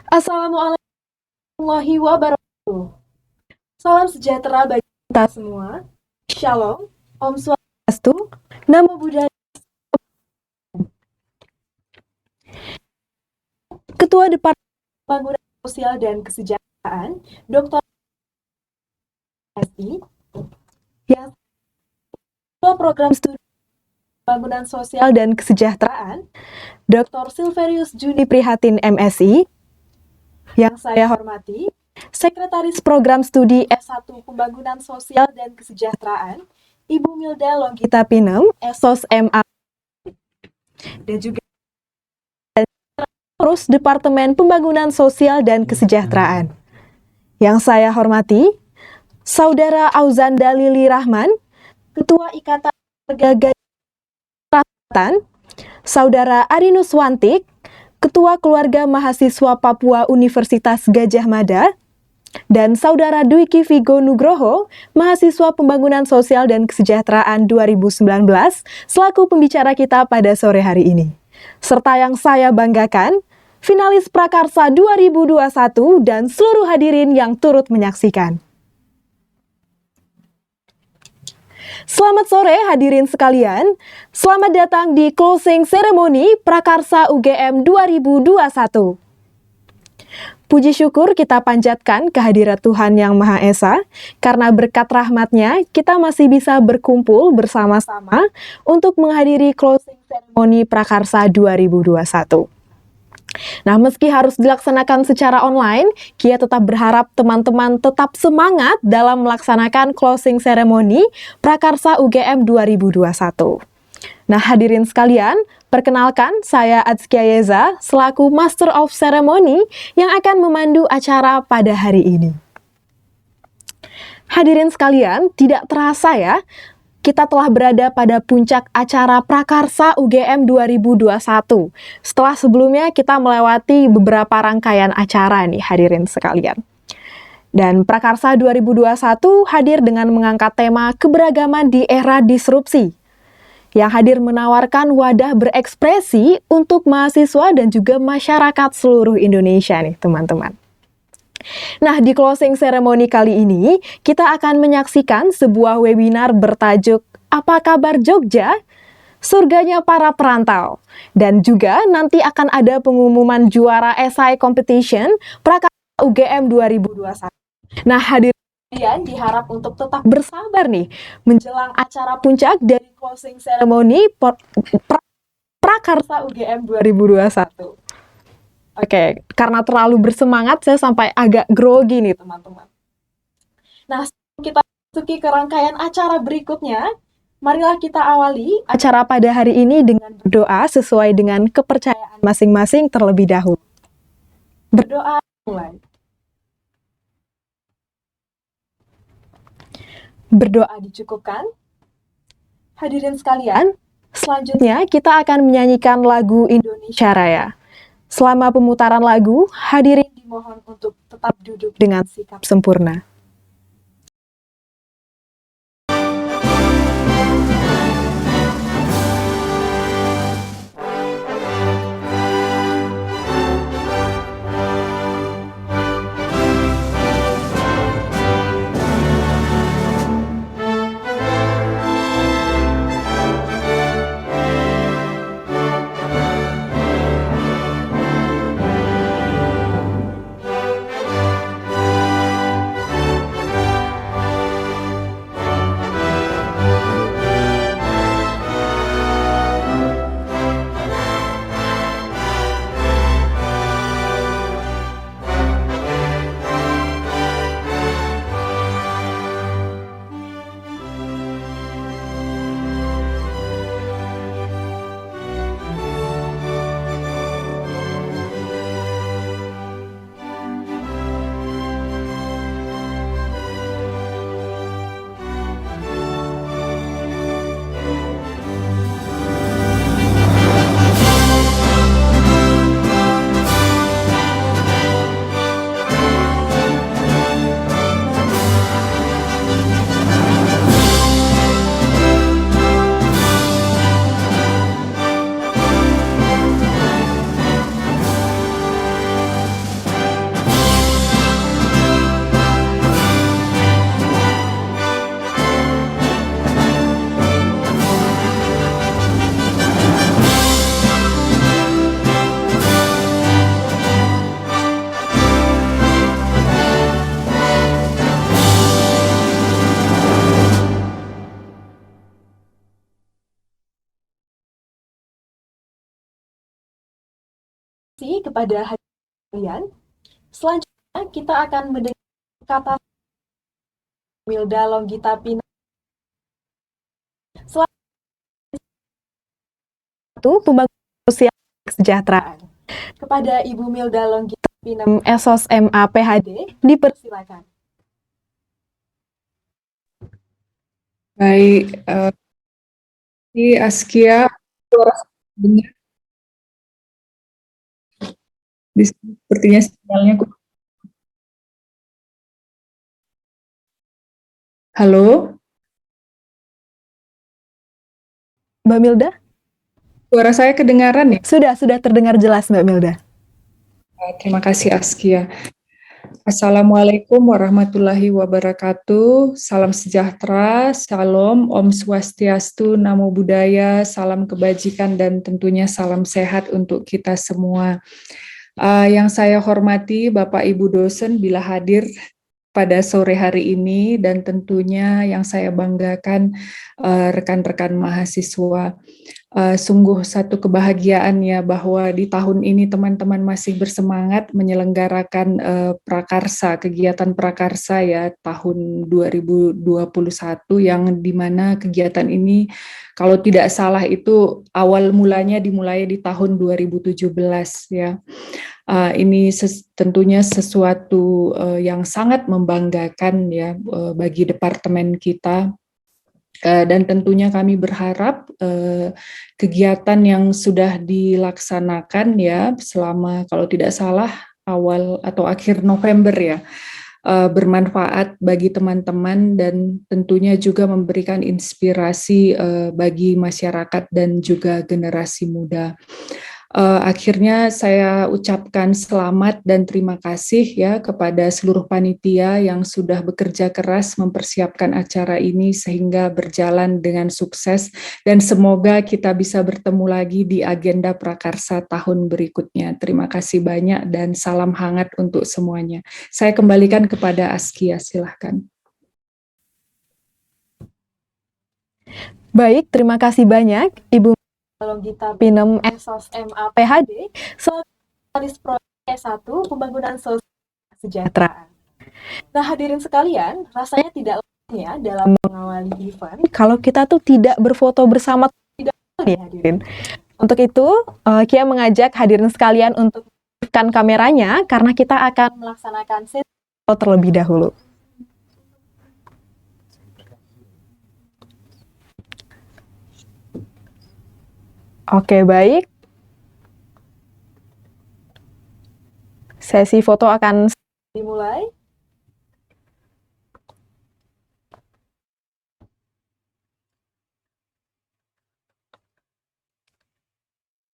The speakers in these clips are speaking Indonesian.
Assalamualaikum warahmatullahi wabarakatuh. Salam sejahtera bagi kita semua. Shalom, Om Swastiastu, Namo Buddhaya. Ketua Departemen Pembangunan Sosial dan Kesejahteraan, Dr. SI, yang Ketua Program Studi Pembangunan Sosial dan Kesejahteraan, Dr. Silverius Juni Prihatin MSI, yang saya hormati, Sekretaris Program Studi S1 Pembangunan Sosial dan Kesejahteraan, Ibu Milda Longgita Pinem, Esos MA, dan juga Terus Departemen Pembangunan Sosial dan Kesejahteraan. Yang saya hormati, Saudara Auzanda Lili Rahman, Ketua Ikatan Keluarga Selatan, Saudara Arinus Wantik, Ketua Keluarga Mahasiswa Papua Universitas Gadjah Mada, dan Saudara Dwiki Vigo Nugroho, Mahasiswa Pembangunan Sosial dan Kesejahteraan 2019, selaku pembicara kita pada sore hari ini. Serta yang saya banggakan, finalis Prakarsa 2021 dan seluruh hadirin yang turut menyaksikan. Selamat sore hadirin sekalian, selamat datang di closing ceremony Prakarsa UGM 2021. Puji syukur kita panjatkan kehadirat Tuhan Yang Maha Esa, karena berkat rahmat-Nya kita masih bisa berkumpul bersama-sama untuk menghadiri closing ceremony Prakarsa 2021. Nah, meski harus dilaksanakan secara online, Kia tetap berharap teman-teman tetap semangat dalam melaksanakan closing ceremony Prakarsa UGM 2021. Nah, hadirin sekalian, perkenalkan saya Atskia Yeza selaku Master of Ceremony yang akan memandu acara pada hari ini. Hadirin sekalian, tidak terasa ya, kita telah berada pada puncak acara Prakarsa UGM 2021. Setelah sebelumnya kita melewati beberapa rangkaian acara nih hadirin sekalian. Dan Prakarsa 2021 hadir dengan mengangkat tema keberagaman di era disrupsi, yang hadir menawarkan wadah berekspresi untuk mahasiswa dan juga masyarakat seluruh Indonesia nih teman-teman. Nah, di closing ceremony kali ini, kita akan menyaksikan sebuah webinar bertajuk Apa Kabar Jogja? Surganya Para Perantau. Dan juga nanti akan ada pengumuman juara esai competition Prakarsa UGM 2021. Nah, hadirin kalian diharap untuk tetap bersabar nih menjelang acara puncak dari closing ceremony Prakarsa UGM 2021. Oke, karena terlalu bersemangat saya sampai agak grogi nih teman-teman. Nah, sebelum kita masuki ke rangkaian acara berikutnya, marilah kita awali acara pada hari ini dengan berdoa sesuai dengan kepercayaan masing-masing terlebih dahulu. Berdoa mulai. Berdoa dicukupkan. Hadirin sekalian, selanjutnya kita akan menyanyikan lagu Indonesia Raya. Selama pemutaran lagu, hadirin dimohon untuk tetap duduk dengan sikap sempurna. kasih kepada kalian. Selanjutnya kita akan mendengar kata Milda Longgita Pina. Satu, pembangunan sosial kesejahteraan. Kepada Ibu Milda Longgita Pinem Esos MA PhD, dipersilakan. Baik, ini Askia, suara dengar sepertinya sinyalnya. Halo, Mbak Milda? suara saya kedengaran ya? Sudah terdengar jelas Mbak Milda. Terima kasih Askia. Assalamualaikum warahmatullahi wabarakatuh. Salam sejahtera, salam, Om Swastiastu, Namo Buddhaya, salam kebajikan dan tentunya salam sehat untuk kita semua. Yang saya hormati Bapak Ibu dosen bila hadir pada sore hari ini, dan tentunya yang saya banggakan rekan-rekan mahasiswa. Sungguh satu kebahagiaan ya bahwa di tahun ini teman-teman masih bersemangat menyelenggarakan prakarsa, kegiatan prakarsa ya tahun 2021, yang dimana kegiatan ini kalau tidak salah itu awal mulanya dimulai di tahun 2017 ya. Ini tentunya sesuatu yang sangat membanggakan ya bagi departemen kita. Dan tentunya kami berharap kegiatan yang sudah dilaksanakan ya selama kalau tidak salah awal atau akhir November ya bermanfaat bagi teman-teman dan tentunya juga memberikan inspirasi bagi masyarakat dan juga generasi muda. Akhirnya saya ucapkan selamat dan terima kasih ya kepada seluruh panitia yang sudah bekerja keras mempersiapkan acara ini sehingga berjalan dengan sukses, dan semoga kita bisa bertemu lagi di agenda prakarsa tahun berikutnya. Terima kasih banyak dan salam hangat untuk semuanya. Saya kembalikan kepada Askia, silahkan. Baik, terima kasih banyak Ibu Longgita Pinem Esos MA PhD selaku proyek 1 pembangunan sosial kesejahteraan. Nah, hadirin sekalian, rasanya tidak ya dalam mengawali event kalau kita tuh tidak berfoto bersama, tidak nih hadirin. Untuk itu, Kia mengajak hadirin sekalian untuk aktifkan kameranya karena kita akan melaksanakan sesi foto terlebih dahulu. Oke, baik. Sesi foto akan dimulai.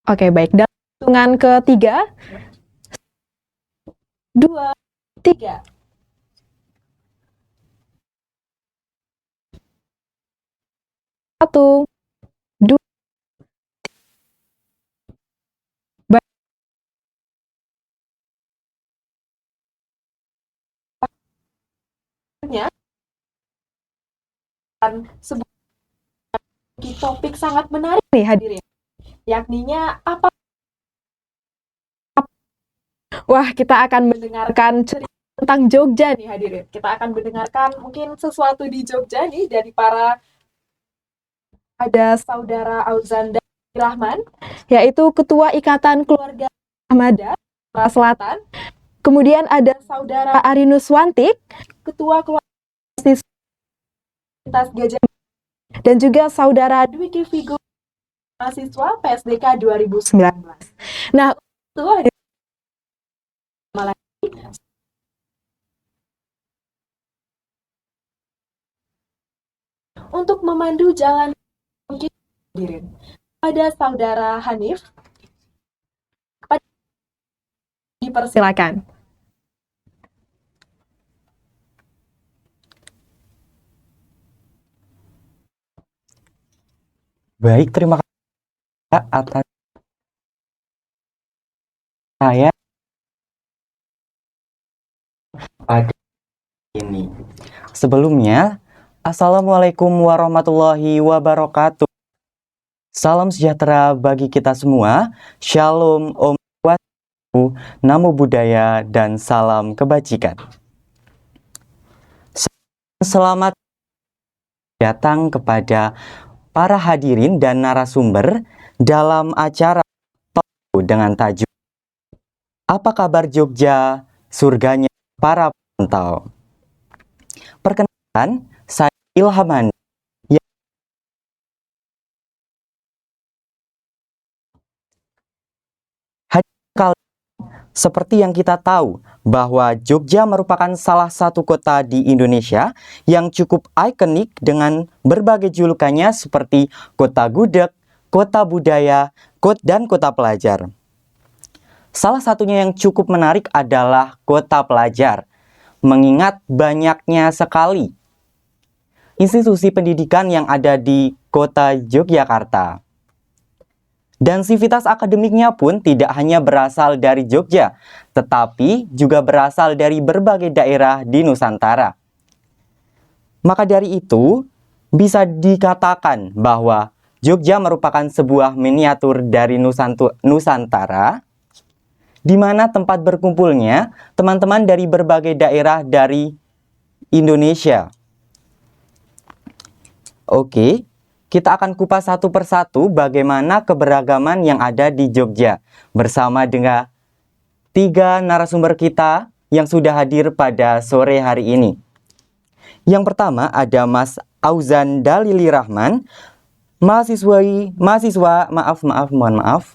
Oke, baik. Dalam hitungan ketiga, 2, 3. Satu, dua. Sebuah topik sangat menarik nih hadirin, yakninya apa? Wah, kita akan mendengarkan cerita tentang Jogja nih hadirin. Kita akan mendengarkan mungkin sesuatu di Jogja nih dari para, ada Saudara Auzanda Rahman, yaitu Ketua Ikatan Keluarga Ahmada Selatan. Kemudian ada Saudara Arinus Wantik, Ketua Keluarga Gajah, dan juga Saudara Dwiki Vigo, mahasiswa PSDK 2019. Nah, itu ada untuk memandu jalan hadirin. Pada Saudara Hanif, dipersilakan. Baik, terima kasih atas saya pada ini. Sebelumnya, Assalamualaikum warahmatullahi wabarakatuh. Salam sejahtera bagi kita semua. Shalom Om. namo buddhaya, dan salam kebajikan. Selamat datang kepada para hadirin dan narasumber dalam acara dengan tajuk Apa Kabar Jogja, Surganya Para Perantau. Perkenalkan, saya Ilham Handi. Seperti yang kita tahu bahwa Jogja merupakan salah satu kota di Indonesia yang cukup ikonik dengan berbagai julukannya seperti kota gudeg, kota budaya, dan kota pelajar. Salah satunya yang cukup menarik adalah kota pelajar, mengingat banyaknya sekali institusi pendidikan yang ada di kota Yogyakarta. Dan sivitas akademiknya pun tidak hanya berasal dari Jogja, tetapi juga berasal dari berbagai daerah di Nusantara. Maka dari itu, bisa dikatakan bahwa Jogja merupakan sebuah miniatur dari Nusantara, di mana tempat berkumpulnya teman-teman dari berbagai daerah dari Indonesia. Oke. Kita akan kupas satu persatu bagaimana keberagaman yang ada di Jogja bersama dengan 3 narasumber kita yang sudah hadir pada sore hari ini. Yang pertama ada Mas Auzan Dalili Rahman, mohon maaf.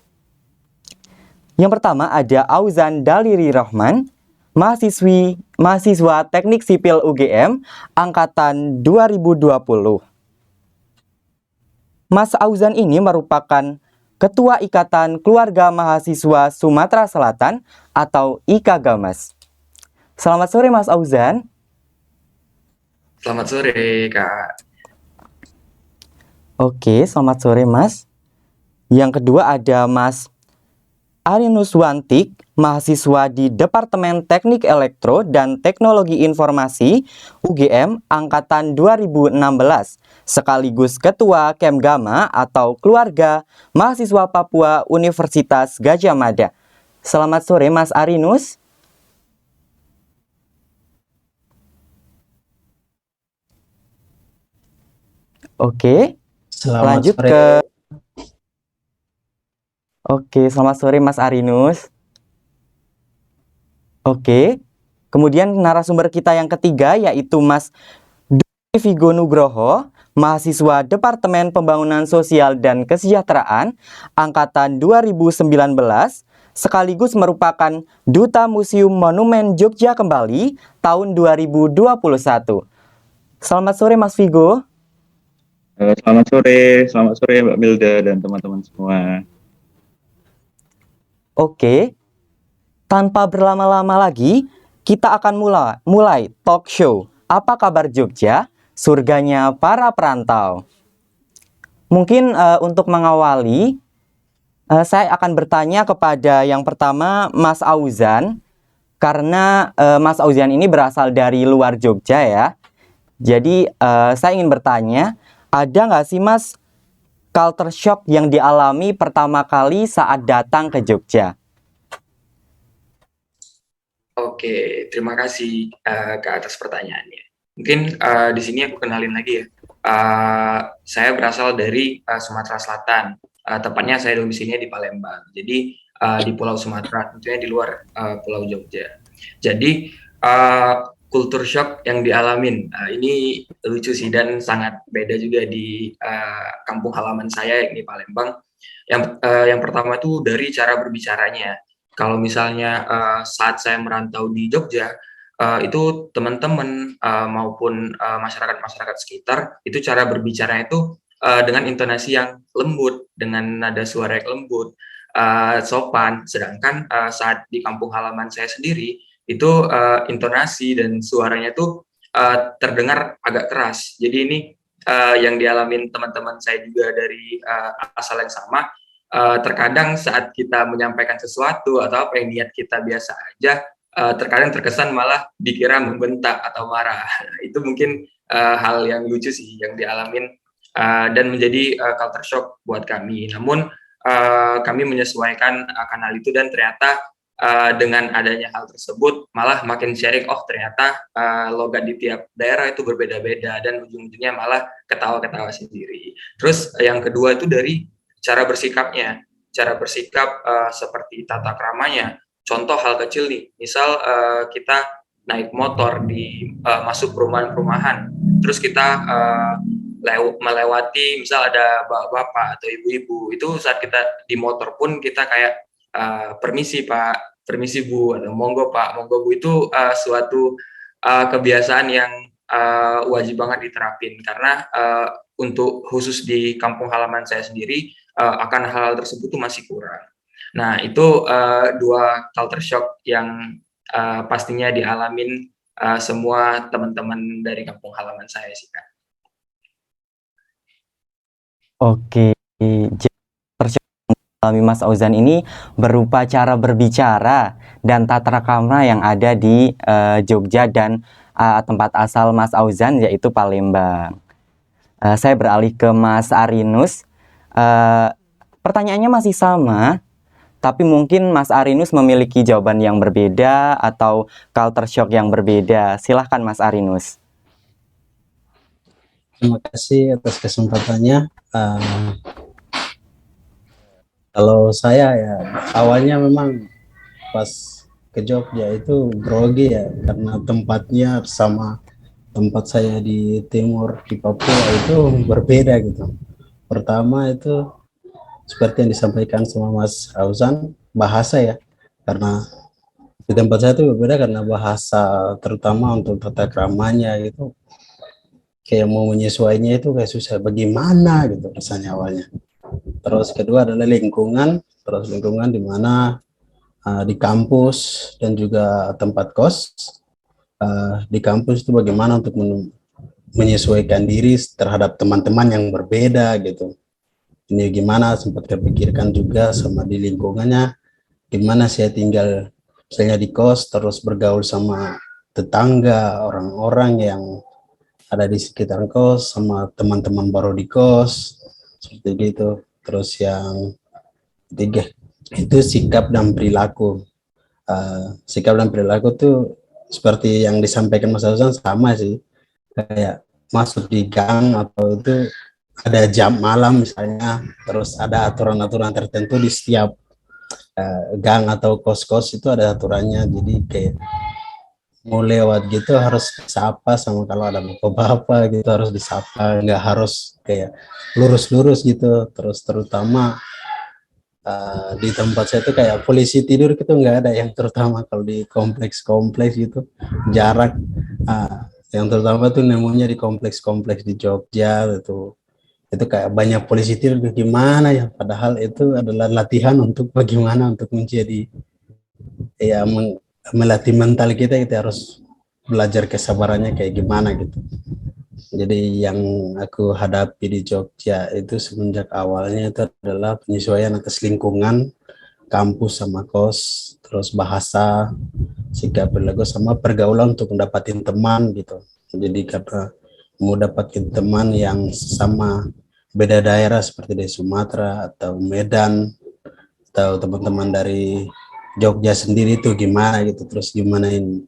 Yang pertama ada Auzan Dalili Rahman, mahasiswa Teknik Sipil UGM angkatan 2020. Mas Auzan ini merupakan Ketua Ikatan Keluarga Mahasiswa Sumatera Selatan atau IKAGAMAS. Selamat sore Mas Auzan. Selamat sore, Kak. Oke, selamat sore Mas. Yang kedua ada Mas Arinus Wantik, mahasiswa di Departemen Teknik Elektro dan Teknologi Informasi UGM angkatan 2016, sekaligus Ketua Kemgama atau Keluarga Mahasiswa Papua Universitas Gadjah Mada. Selamat sore Mas Arinus. Oke, lanjut ke selamat sore Mas Arinus. Oke, kemudian narasumber kita yang ketiga yaitu Mas Dwi Vigo Nugroho, mahasiswa Departemen Pembangunan Sosial dan Kesejahteraan angkatan 2019, sekaligus merupakan Duta Museum Monumen Jogja Kembali tahun 2021. Selamat sore Mas Vigo. Selamat sore Mbak Milda dan teman-teman semua. Oke, tanpa berlama-lama lagi, kita akan mulai talk show Apa Kabar Jogja, Surganya Para Perantau. Mungkin untuk mengawali, saya akan bertanya kepada yang pertama Mas Auzan, karena Mas Auzan ini berasal dari luar Jogja ya. Jadi saya ingin bertanya, ada nggak sih Mas culture shock yang dialami pertama kali saat datang ke Jogja? Oke, terima kasih Kak atas pertanyaannya. Mungkin di sini aku kenalin lagi ya. Saya berasal dari Sumatera Selatan. Tepatnya saya domisilinya di Palembang. Jadi di Pulau Sumatera, tentunya di luar Pulau Jogja. Jadi kultur shock yang dialamin ini lucu sih dan sangat beda juga di kampung halaman saya yang di Palembang. Yang pertama itu dari cara berbicaranya. Kalau misalnya saat saya merantau di Jogja, itu teman-teman maupun masyarakat sekitar itu cara berbicaranya itu dengan intonasi yang lembut, dengan nada suara yang lembut, sopan. Sedangkan saat di kampung halaman saya sendiri itu intonasi dan suaranya tuh terdengar agak keras. Jadi ini yang dialamin teman-teman saya juga dari asal yang sama. Terkadang saat kita menyampaikan sesuatu atau apa yang niat kita biasa aja, terkadang terkesan malah dikira membentak atau marah. Itu mungkin hal yang lucu sih yang dialamin dan menjadi culture shock buat kami. Namun kami menyesuaikan kanal itu dan ternyata dengan adanya hal tersebut malah makin sharing, oh ternyata logat di tiap daerah itu berbeda-beda, dan ujung-ujungnya malah ketawa-ketawa sendiri. Terus yang kedua itu dari cara bersikapnya, cara bersikap seperti tata keramanya. Contoh hal kecil nih, misal kita naik motor masuk perumahan-perumahan, terus kita melewati misal ada bapak-bapak atau ibu-ibu, itu saat kita di motor pun kita kayak permisi Pak, permisi Bu, atau monggo Pak, monggo Bu, itu suatu kebiasaan yang wajib banget diterapin, karena untuk khusus di kampung halaman saya sendiri akan hal-hal tersebut tuh masih kurang. Nah, itu dua culture shock yang pastinya dialamin semua teman-teman dari kampung halaman saya sih Kak. Oke, jadi alami Mas Auzan ini berupa cara berbicara dan tata krama yang ada di Jogja dan tempat asal Mas Auzan, yaitu Palembang. Saya beralih ke Mas Arinus. Pertanyaannya masih sama, tapi mungkin Mas Arinus memiliki jawaban yang berbeda atau culture shock yang berbeda. Silahkan Mas Arinus. Terima kasih atas kesempatannya. Kalau saya ya awalnya memang pas ke Jogja itu grogi ya, karena tempatnya sama tempat saya di timur di Papua itu berbeda gitu. Pertama itu seperti yang disampaikan sama Mas Auzan, bahasa ya, karena di tempat saya itu berbeda karena bahasa, terutama untuk tata keramanya gitu, kayak mau menyesuainya itu kayak susah, bagaimana gitu rasanya awalnya. Terus kedua adalah lingkungan, terus lingkungan di mana di kampus dan juga tempat kos. Di kampus itu bagaimana untuk menyesuaikan diri terhadap teman-teman yang berbeda gitu. Ini gimana, sempat terpikirkan juga sama di lingkungannya, gimana saya tinggal misalnya di kos terus bergaul sama tetangga, orang-orang yang ada di sekitar kos, sama teman-teman baru di kos, seperti itu. Terus yang ketiga itu sikap dan perilaku. Sikap dan perilaku tuh seperti yang disampaikan Mas Auzan sama sih, kayak masuk di gang atau itu ada jam malam misalnya, terus ada aturan-aturan tertentu di setiap gang atau kos-kos itu ada aturannya, jadi kayak mau lewat gitu harus disapa, sama kalau ada bapak-bapak gitu harus disapa, nggak harus kayak lurus-lurus gitu. Terus terutama di tempat saya tuh kayak polisi tidur gitu nggak ada, yang terutama kalau di kompleks-kompleks gitu jarak, yang terutama tuh nemunya di kompleks-kompleks di Jogja itu kayak banyak polisi tidur, gimana ya, padahal itu adalah latihan untuk bagaimana untuk menjadi ya melatih mental kita harus belajar kesabarannya kayak gimana gitu. Jadi yang aku hadapi di Jogja itu semenjak awalnya itu adalah penyesuaian atas lingkungan, kampus sama kos, terus bahasa, sikap perilaku, sama pergaulan untuk mendapatkan teman gitu. Jadi karena mau dapatin teman yang sama beda daerah seperti dari Sumatera atau Medan atau teman-teman dari Jogja sendiri itu gimana gitu, terus gimanain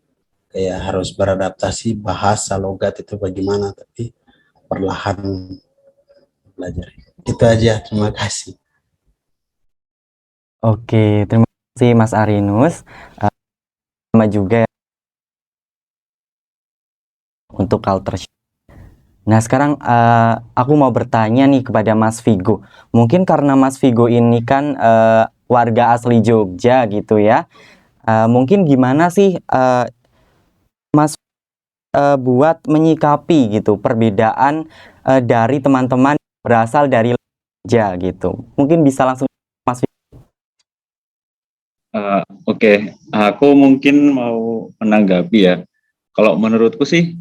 kayak harus beradaptasi bahasa logat itu bagaimana, tapi perlahan belajar. Itu aja, terima kasih. Oke, terima kasih Mas Arinus. Sama juga untuk culture shock. Nah, sekarang aku mau bertanya nih kepada Mas Vigo. Mungkin karena Mas Vigo ini kan warga asli Jogja gitu ya. Mungkin gimana sih Mas buat menyikapi gitu perbedaan dari teman-teman berasal dari Jogja gitu. Mungkin bisa langsung Mas Vigo. Oke, aku mungkin mau menanggapi ya. Kalau menurutku sih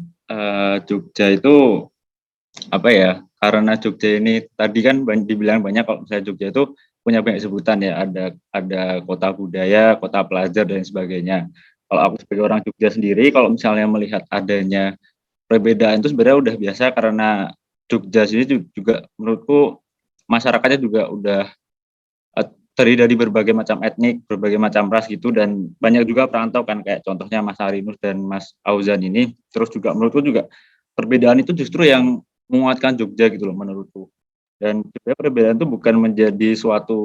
Jogja itu apa ya? Karena Jogja ini tadi kan dibilang banyak, kalau misalnya Jogja itu punya banyak sebutan ya. Ada kota budaya, kota pelajar dan sebagainya. Kalau aku sebagai orang Jogja sendiri, kalau misalnya melihat adanya perbedaan itu sebenarnya udah biasa, karena Jogja sini juga menurutku masyarakatnya juga udah terdiri dari berbagai macam etnik, berbagai macam ras gitu, dan banyak juga perantau kan, kayak contohnya Mas Harinus dan Mas Auzan ini. Terus juga menurutku juga perbedaan itu justru yang menguatkan Jogja gitu loh menurutku. Dan sebenarnya perbedaan itu bukan menjadi suatu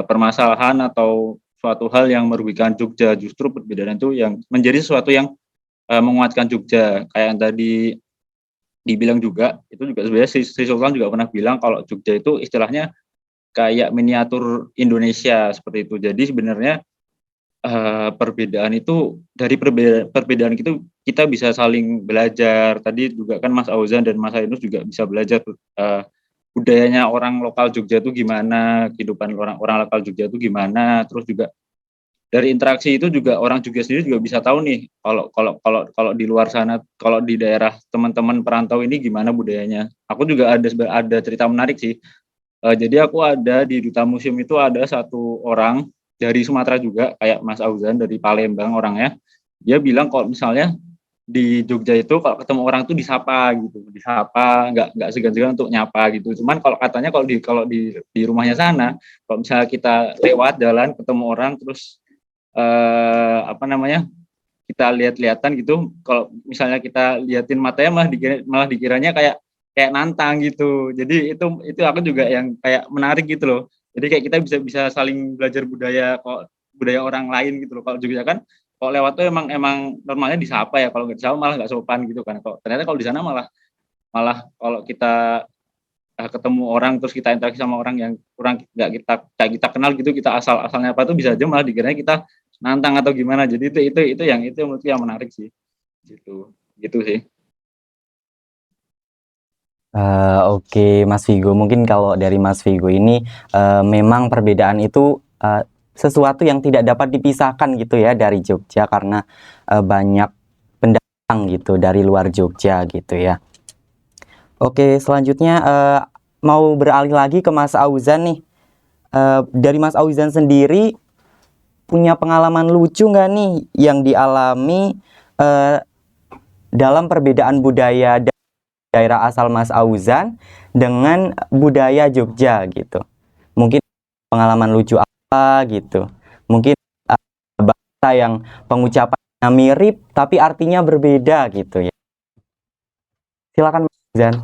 permasalahan atau suatu hal yang merugikan Jogja, justru perbedaan itu yang menjadi sesuatu yang menguatkan Jogja. Kayak yang tadi dibilang juga, itu juga sebenarnya Sri Sultan juga pernah bilang kalau Jogja itu istilahnya kayak miniatur Indonesia seperti itu. Jadi sebenarnya perbedaan itu dari perbedaan itu kita bisa saling belajar. Tadi juga kan Mas Auzan dan Mas Ainus juga bisa belajar budayanya orang lokal Jogja itu gimana, kehidupan orang lokal Jogja itu gimana. Terus juga dari interaksi itu juga orang Jogja sendiri juga bisa tahu nih kalau di luar sana, kalau di daerah teman-teman perantau ini gimana budayanya. Aku juga ada cerita menarik sih. Jadi aku ada di Duta Museum itu ada satu orang dari Sumatera juga, kayak Mas Auzan dari Palembang orangnya. Dia bilang kalau misalnya di Jogja itu kalau ketemu orang tuh disapa gitu, disapa, nggak segan-segan untuk nyapa gitu. Cuman kalau katanya kalau di rumahnya sana, kalau misalnya kita lewat jalan ketemu orang terus apa namanya, kita lihat-lihatan gitu, kalau misalnya kita liatin matanya malah dikiranya kayak nantang gitu. Jadi itu aku juga yang kayak menarik gitu loh. Jadi kayak kita bisa saling belajar budaya orang lain gitu loh. Kalau Jogja kan kalau lewat tuh emang normalnya disapa ya, kalau nggak disapa malah nggak sopan gitu kan. Ternyata kalau di sana malah malah kalau kita ketemu orang terus kita interaksi sama orang yang kurang nggak kita kenal gitu, kita asalnya apa tuh bisa aja malah dikiranya kita nantang atau gimana. Jadi itu menurutku yang menarik sih. Gitu sih. Oke, Mas Vigo, mungkin kalau dari Mas Vigo ini memang perbedaan itu sesuatu yang tidak dapat dipisahkan gitu ya dari Jogja, karena banyak pendatang gitu dari luar Jogja gitu ya. Oke, selanjutnya mau beralih lagi ke Mas Auzan nih. Dari Mas Auzan sendiri punya pengalaman lucu nggak nih yang dialami dalam perbedaan budaya daerah asal Mas Auzan dengan budaya Jogja gitu? Mungkin pengalaman lucu apa gitu? Mungkin bahasa yang pengucapannya mirip tapi artinya berbeda gitu ya. Silakan Mas Auzan.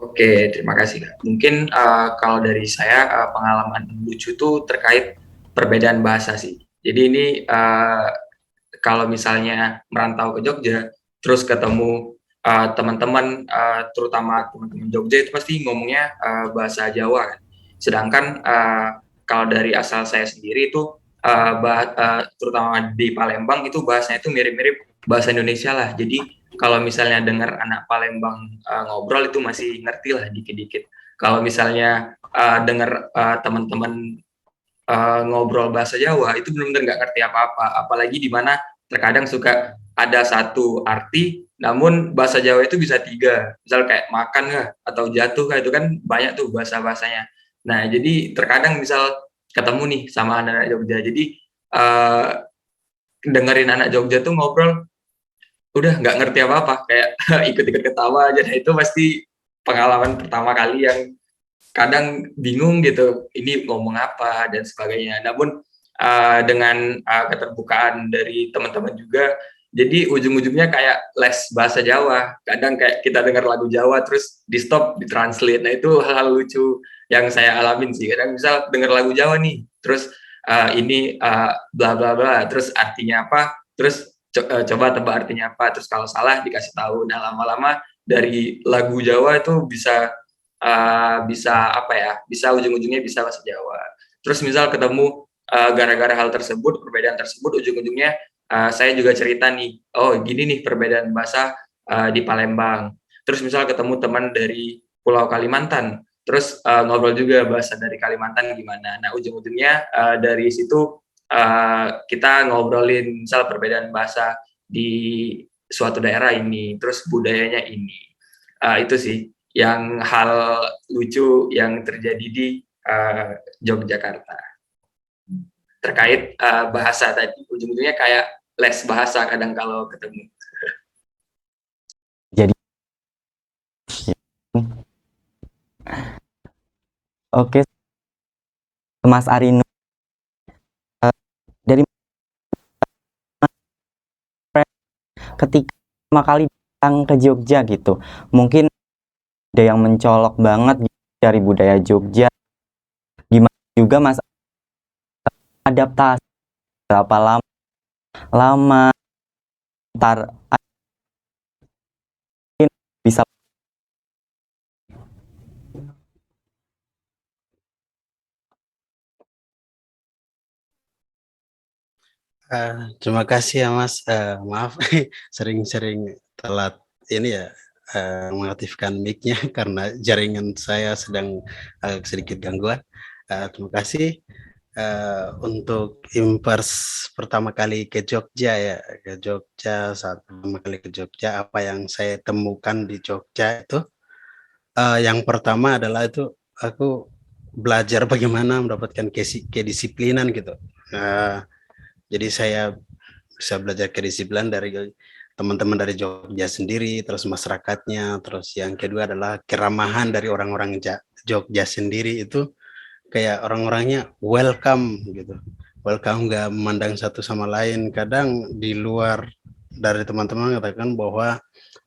Oke, terima kasih Kak. Mungkin kalau dari saya pengalaman lucu tuh terkait perbedaan bahasa sih. Jadi ini kalau misalnya merantau ke Jogja, terus ketemu teman-teman, terutama teman-teman Jogja itu pasti ngomongnya bahasa Jawa kan. Sedangkan kalau dari asal saya sendiri itu terutama di Palembang itu bahasanya itu mirip-mirip bahasa Indonesia lah. Jadi kalau misalnya dengar anak Palembang ngobrol itu masih ngerti lah dikit-dikit. Kalau misalnya dengar teman-teman ngobrol bahasa Jawa itu benar-benar nggak ngerti apa-apa. Apalagi di mana terkadang suka ada satu arti, namun bahasa Jawa itu bisa tiga. Misal kayak makan kah atau jatuh kah, itu kan banyak tuh bahasa-bahasanya. Nah, jadi terkadang misal ketemu nih sama anak-anak Jogja, jadi dengerin anak Jogja tuh ngobrol udah nggak ngerti apa-apa, kayak ikut-ikut ketawa aja. Nah, itu pasti pengalaman pertama kali yang kadang bingung gitu, ini ngomong apa dan sebagainya. Namun dengan keterbukaan dari teman-teman juga, jadi ujung-ujungnya kayak les bahasa Jawa. Kadang kayak kita dengar lagu Jawa terus di stop, ditranslate. Nah, itu hal-hal lucu yang saya alamin sih. Kadang misal dengar lagu Jawa nih, terus ini bla bla bla, terus artinya apa, terus coba tebak artinya apa, terus kalau salah dikasih tahu. Nah, lama-lama dari lagu Jawa itu bisa apa ya, bisa ujung-ujungnya bisa bahasa Jawa. Terus misal ketemu gara-gara hal tersebut, perbedaan tersebut, ujung-ujungnya saya juga cerita nih, oh gini nih perbedaan bahasa di Palembang. Terus misal ketemu teman dari Pulau Kalimantan, terus ngobrol juga bahasa dari Kalimantan gimana. Nah, ujung-ujungnya dari situ kita ngobrolin misal perbedaan bahasa di suatu daerah ini, terus budayanya ini. Itu sih yang hal lucu yang terjadi di Yogyakarta terkait bahasa tadi. Ujung-ujungnya kayak les bahasa kadang kalau ketemu. Jadi oke, Mas Arino, dari ketika pertama kali datang ke Jogja gitu, mungkin ada yang mencolok banget gitu dari budaya Jogja. Gimana juga Mas adaptasi berapa lama ntar bisa. Terima kasih ya Mas. Maaf sering-sering telat ini ya, mengaktifkan mic-nya karena jaringan saya sedang sedikit gangguan. Terima kasih untuk Impers pertama kali ke Jogja ya, saat pertama kali ke Jogja, apa yang saya temukan di Jogja itu, yang pertama adalah itu aku belajar bagaimana mendapatkan kedisiplinan gitu. Jadi saya bisa belajar kedisiplinan dari teman-teman dari Jogja sendiri, terus masyarakatnya, terus yang kedua adalah keramahan dari orang-orang Jogja sendiri itu kayak orang-orangnya welcome gitu. Welcome, nggak memandang satu sama lain. Kadang di luar dari teman-teman mengatakan bahwa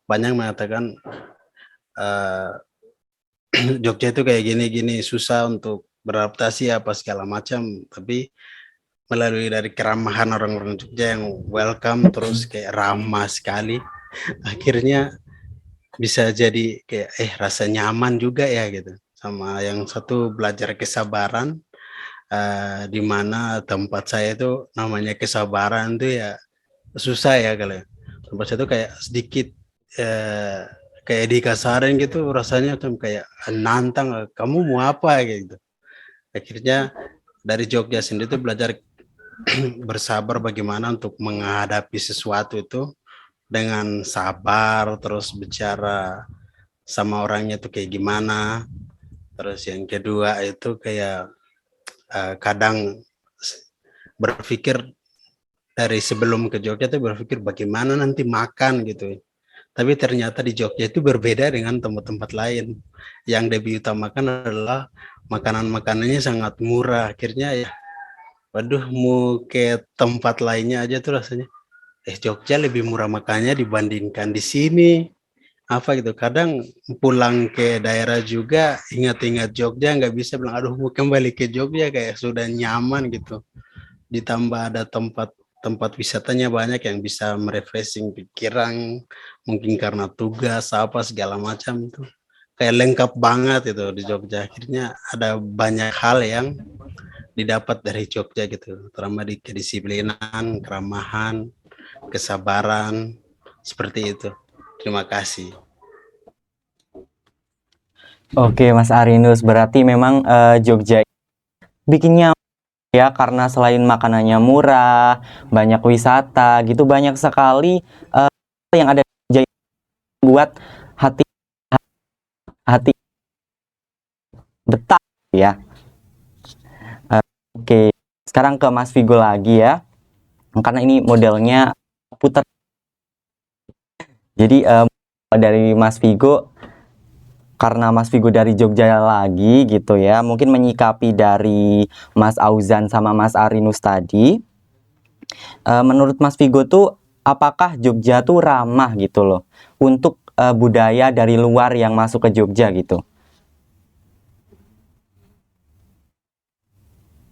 banyak mengatakan Jogja itu kayak gini-gini, susah untuk beradaptasi apa segala macam, tapi melalui dari keramahan orang-orang Jogja yang welcome terus kayak ramah sekali, akhirnya bisa jadi kayak rasa nyaman juga ya gitu. Sama yang satu belajar kesabaran, di mana tempat saya itu namanya kesabaran tuh ya susah ya kalau tempat saya tuh kayak sedikit kayak dikasarin gitu, rasanya tuh kayak nantang, kamu mau apa gitu. Akhirnya dari Jogja sendiri tuh belajar bersabar bagaimana untuk menghadapi sesuatu itu dengan sabar, terus bicara sama orangnya tuh kayak gimana. Terus yang kedua itu kayak kadang berpikir dari sebelum ke Jogja tuh berpikir bagaimana nanti makan gitu. Tapi ternyata di Jogja itu berbeda dengan tempat-tempat lain. Yang lebih utamakan adalah makanan-makanannya sangat murah. Akhirnya ya, waduh, mau ke tempat lainnya aja tuh rasanya Jogja lebih murah makannya dibandingkan di sini. Apa gitu, kadang pulang ke daerah juga ingat-ingat Jogja, nggak bisa bilang aduh mau kembali ke Jogja, kayak sudah nyaman gitu. Ditambah ada tempat wisatanya banyak yang bisa merefreshing pikiran, mungkin karena tugas apa segala macam itu kayak lengkap banget itu di Jogja. Akhirnya ada banyak hal yang didapat dari Jogja gitu, terutama di kedisiplinan, keramahan, kesabaran, seperti itu. Terima kasih. Oke Mas Arinus, berarti memang Jogja bikinnya ya karena selain makanannya murah, banyak wisata gitu, banyak sekali yang ada di Jogja buat hati betah ya. Oke, sekarang ke Mas Vigo lagi ya, karena ini modelnya putar. Jadi dari Mas Vigo, karena Mas Vigo dari Jogja lagi gitu ya, mungkin menyikapi dari Mas Auzan sama Mas Arinus tadi, menurut Mas Vigo tuh apakah Jogja tuh ramah gitu loh untuk budaya dari luar yang masuk ke Jogja gitu?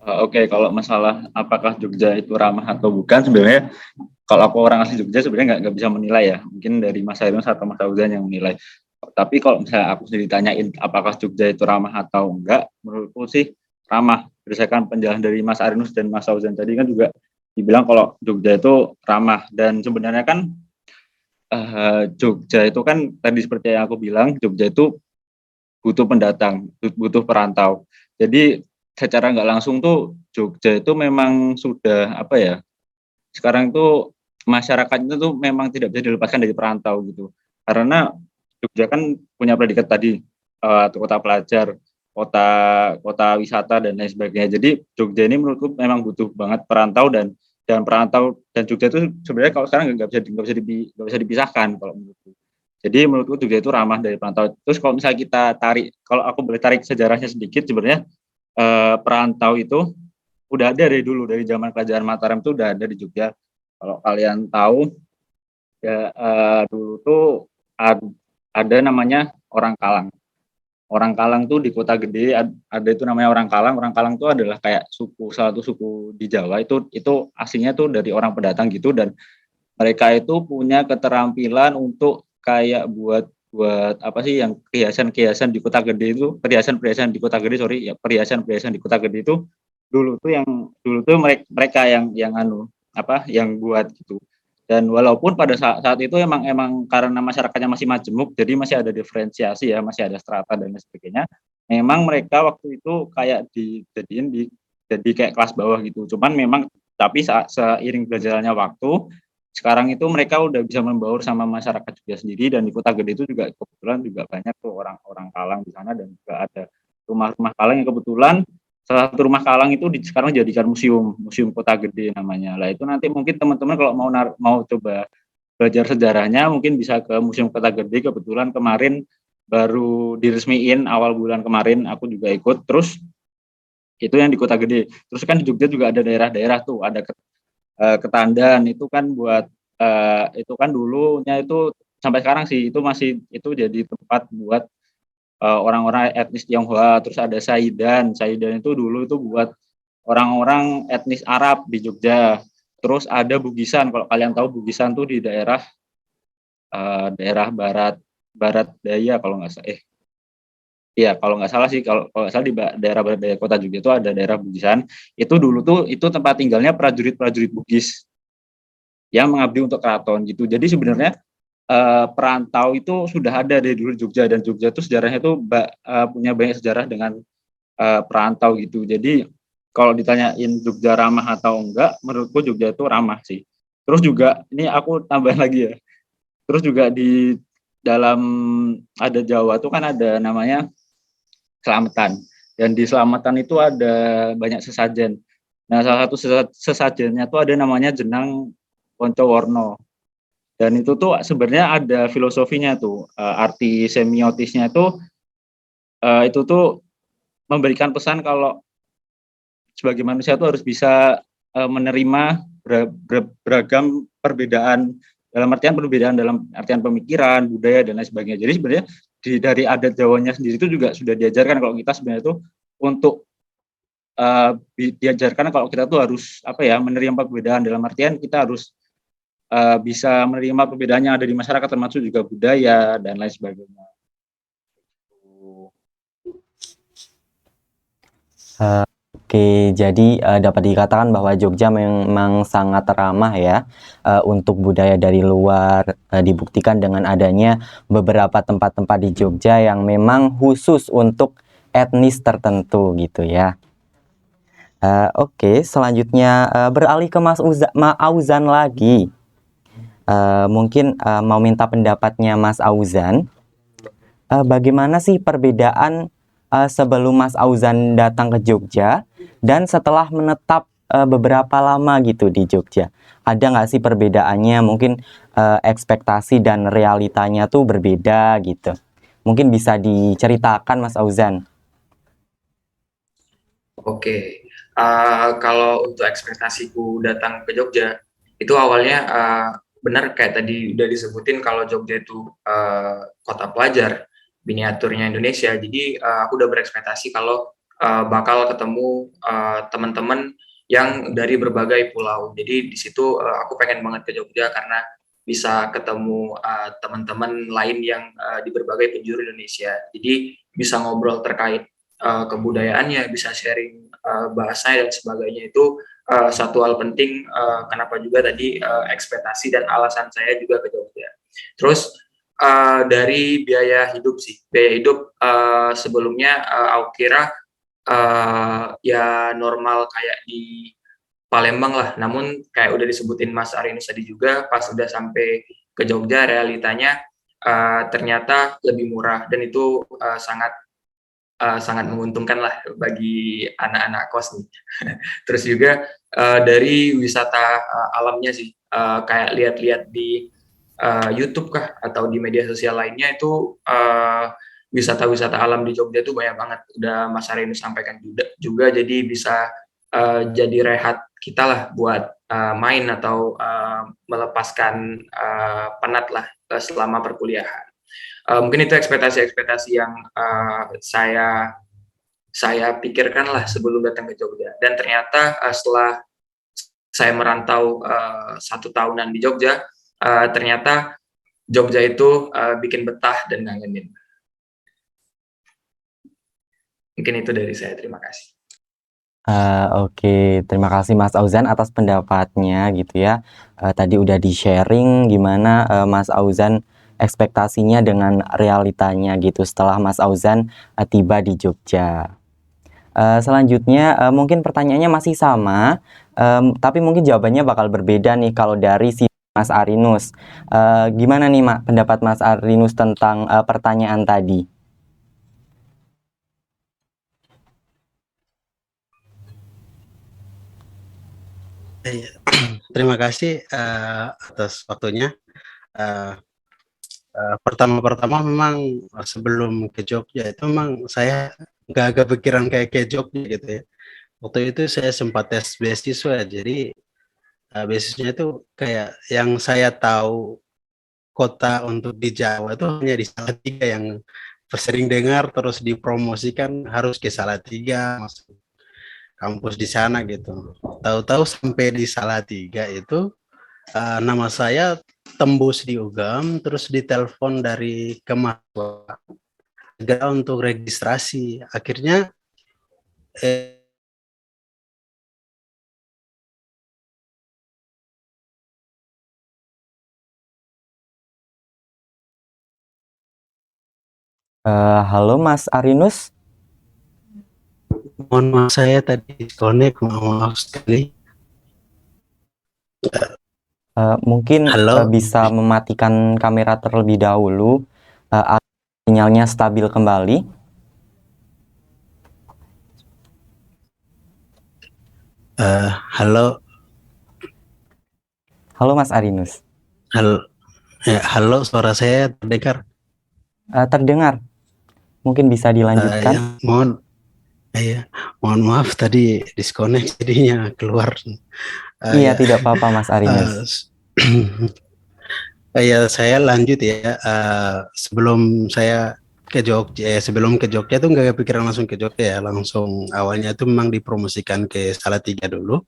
Oke, kalau masalah apakah Jogja itu ramah atau bukan, sebenarnya kalau aku orang asli Jogja sebenarnya nggak bisa menilai ya. Mungkin dari Mas Arinus atau Mas Auzan yang menilai. Tapi kalau misalnya aku sendiri ditanyain apakah Jogja itu ramah atau enggak, menurutku sih ramah. Berdasarkan penjelasan dari Mas Arinus dan Mas Auzan tadi kan juga dibilang kalau Jogja itu ramah. Dan sebenarnya kan Jogja itu kan tadi seperti yang aku bilang, Jogja itu butuh pendatang, butuh perantau. Jadi secara nggak langsung tuh Jogja itu memang sudah apa ya, sekarang itu masyarakatnya tuh memang tidak bisa dilepaskan dari perantau gitu. Karena Jogja kan punya predikat tadi kota pelajar, kota wisata dan lain sebagainya. Jadi Jogja ini menurutku memang butuh banget perantau dan perantau dan Jogja itu sebenarnya kalau sekarang nggak bisa dipisahkan kalau menurutku. Jadi menurutku Jogja itu ramah dari perantau. Terus kalau misalnya kita tarik, kalau aku boleh tarik sejarahnya sedikit, sebenarnya perantau itu udah ada dari dulu, dari zaman kerajaan Mataram itu udah ada di Jogja. Kalau kalian tahu ya, dulu tuh ada namanya orang Kalang. Orang Kalang tuh di Kota Gede ada itu namanya orang Kalang. Orang Kalang tuh adalah kayak salah satu suku di Jawa, itu aslinya tuh dari orang pendatang gitu, dan mereka itu punya keterampilan untuk kayak buat apa sih yang perhiasan-perhiasan di Kota Gede itu, perhiasan-perhiasan di Kota Gede, sorry ya, perhiasan-perhiasan di Kota Gede itu dulu tuh mereka yang yang buat gitu. Dan walaupun pada saat itu emang karena masyarakatnya masih majemuk, jadi masih ada diferensiasi ya, masih ada strata dan lain sebagainya. Memang mereka waktu itu kayak jadi kayak kelas bawah gitu. Cuman memang tapi seiring berjalannya waktu, sekarang itu mereka udah bisa membaur sama masyarakat juga sendiri, dan di Kota Gede itu juga kebetulan juga banyak tuh orang Kalang di sana, dan juga ada rumah-rumah Kalang yang kebetulan salah satu rumah Kalang itu sekarang dijadikan museum Kota Gede namanya. Lah itu nanti mungkin teman-teman kalau mau coba belajar sejarahnya mungkin bisa ke Museum Kota Gede. Kebetulan kemarin baru diresmiin awal bulan kemarin, aku juga ikut. Terus itu yang di Kota Gede. Terus kan di Jogja juga ada daerah-daerah tuh, ada Ketandan itu kan itu kan dulunya itu sampai sekarang sih itu jadi tempat buat orang-orang etnis Tionghoa. Terus ada Saidan itu dulu itu buat orang-orang etnis Arab di Jogja. Terus ada Bugisan, kalau kalian tahu Bugisan tuh di daerah barat daya kalau nggak salah. Iya, kalau nggak salah sih, kalau nggak salah di daerah barat daya Kota Jogja itu ada daerah Bugisan. Itu dulu tuh itu tempat tinggalnya prajurit Bugis yang mengabdi untuk keraton gitu. Jadi sebenarnya perantau itu sudah ada dari dulu Jogja, dan Jogja itu sejarahnya itu punya banyak sejarah dengan perantau gitu. Jadi kalau ditanyain Jogja ramah atau enggak, menurutku Jogja itu ramah sih. Terus juga ini aku tambahin lagi ya. Terus juga di dalam ada Jawa tuh kan ada namanya Selamatan, dan di Selamatan itu ada banyak sesajen. Nah, salah satu sesajennya tuh ada namanya jenang Poncoworno. Dan itu tuh sebenarnya ada filosofinya tuh, arti semiotisnya itu tuh memberikan pesan kalau sebagai manusia tuh harus bisa menerima beragam perbedaan, dalam artian pemikiran, budaya dan lain sebagainya. Jadi sebenarnya dari adat Jawanya sendiri itu juga sudah diajarkan kalau kita sebenarnya tuh untuk diajarkan kalau kita tuh harus menerima perbedaan, dalam artian kita harus bisa menerima perbedaan yang ada di masyarakat, termasuk juga budaya dan lain sebagainya. Oke, jadi dapat dikatakan bahwa Jogja memang sangat ramah ya untuk budaya dari luar, dibuktikan dengan adanya beberapa tempat-tempat di Jogja yang memang khusus untuk etnis tertentu gitu ya. Oke, selanjutnya beralih ke Mas Auzan lagi. Mungkin mau minta pendapatnya Mas Auzan. Bagaimana sih perbedaan sebelum Mas Auzan datang ke Jogja dan setelah menetap beberapa lama gitu di Jogja? Ada nggak sih perbedaannya? Mungkin ekspektasi dan realitanya tuh berbeda gitu. Mungkin bisa diceritakan Mas Auzan. Oke, kalau untuk ekspektasiku datang ke Jogja, itu awalnya benar kayak tadi udah disebutin kalau Jogja itu kota pelajar, miniaturnya Indonesia. Jadi aku udah berekspektasi kalau bakal ketemu teman-teman yang dari berbagai pulau. Jadi di situ aku pengen banget ke Jogja karena bisa ketemu teman-teman lain yang di berbagai penjuru Indonesia. Jadi bisa ngobrol terkait kebudayaannya, bisa sharing bahasanya dan sebagainya. Itu satu hal penting kenapa juga tadi ekspektasi dan alasan saya juga ke Jogja. Terus dari biaya hidup sih, biaya hidup sebelumnya aku kira ya normal kayak di Palembang lah, namun kayak udah disebutin Mas Arinus tadi juga, pas udah sampai ke Jogja realitanya ternyata lebih murah, dan itu sangat menguntungkan lah bagi anak-anak kos nih. Terus juga dari wisata alamnya sih, kayak lihat-lihat di YouTube kah atau di media sosial lainnya itu wisata-wisata alam di Jogja itu banyak banget. Udah Mas Arinus sampaikan juga, jadi bisa jadi rehat kita lah buat main atau melepaskan penat lah selama perkuliahan. Mungkin itu ekspektasi-ekspektasi yang saya pikirkan lah sebelum datang ke Jogja. Dan ternyata setelah saya merantau 1 tahunan di Jogja, ternyata Jogja itu bikin betah dan ngangenin. Mungkin itu dari saya. Terima kasih. Oke, terima kasih Mas Auzan atas pendapatnya gitu ya. Tadi udah di-sharing gimana Mas Auzan ekspektasinya dengan realitanya gitu setelah Mas Auzan tiba di Jogja. Selanjutnya mungkin pertanyaannya masih sama, tapi mungkin jawabannya bakal berbeda nih kalau dari si Mas Arinus. Gimana nih pendapat Mas Arinus tentang pertanyaan tadi? Terima kasih atas waktunya. Pertama-pertama memang sebelum ke Jogja itu memang saya nggak kepikiran kayak ke Jogja gitu ya. Waktu itu saya sempat tes beasiswa, jadi beasiswanya itu kayak yang saya tahu kota untuk di Jawa itu hanya di Salatiga, yang sering dengar terus dipromosikan harus ke Salatiga, masuk kampus di sana gitu. Tahu-tahu sampai di Salatiga itu nama saya tembus di UGM, terus ditelepon dari kemahasiswaan untuk registrasi. Akhirnya Halo Mas Arinus. mohon maaf saya tadi disconnect, maaf sekali. Mungkin Halo. bisa mematikan kamera terlebih dahulu agar sinyalnya stabil kembali. Halo. Halo Mas Arinus. Halo. Ya, halo, suara saya terdengar? Terdengar. Mungkin bisa dilanjutkan. Mohon maaf tadi disconnect jadinya keluar. Iya, tidak apa-apa Mas Arinus. Saya lanjut ya. Sebelum saya ke Jogja, sebelum ke Jogja tuh nggak kepikiran langsung ke Jogja ya. Langsung awalnya tuh memang dipromosikan ke Salatiga dulu.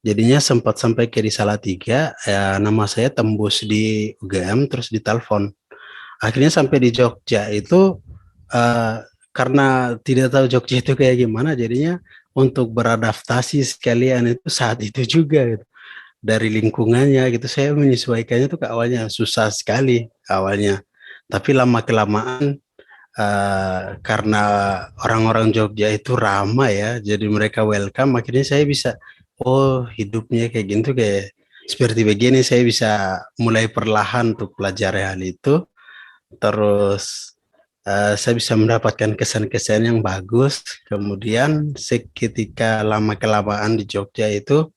Jadinya sempat sampai ke di Salatiga, nama saya tembus di UGM, terus ditelepon. Akhirnya sampai di Jogja itu karena tidak tahu Jogja itu kayak gimana, jadinya untuk beradaptasi sekalian itu saat itu juga gitu. Dari lingkungannya gitu, saya menyesuaikannya tuh ke awalnya susah sekali awalnya, tapi lama kelamaan karena orang-orang Jogja itu ramah ya, jadi mereka welcome, akhirnya saya bisa, oh hidupnya kayak gitu, kayak seperti begini. Saya bisa mulai perlahan untuk pelajari hal itu, terus saya bisa mendapatkan kesan-kesan yang bagus. Kemudian seketika lama kelamaan di Jogja itu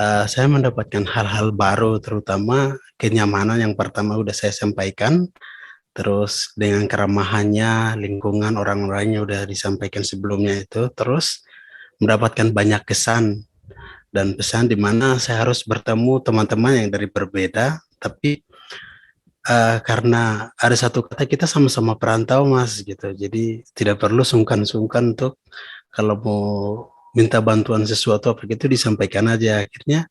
saya mendapatkan hal-hal baru, terutama kenyamanan yang pertama udah saya sampaikan, terus dengan keramahannya, lingkungan orang-orangnya udah disampaikan sebelumnya itu, terus mendapatkan banyak kesan dan pesan di mana saya harus bertemu teman-teman yang dari berbeda, tapi karena ada satu kata, kita sama-sama perantau Mas gitu, jadi tidak perlu sungkan-sungkan untuk kalau mau minta bantuan sesuatu apa gitu disampaikan aja. Akhirnya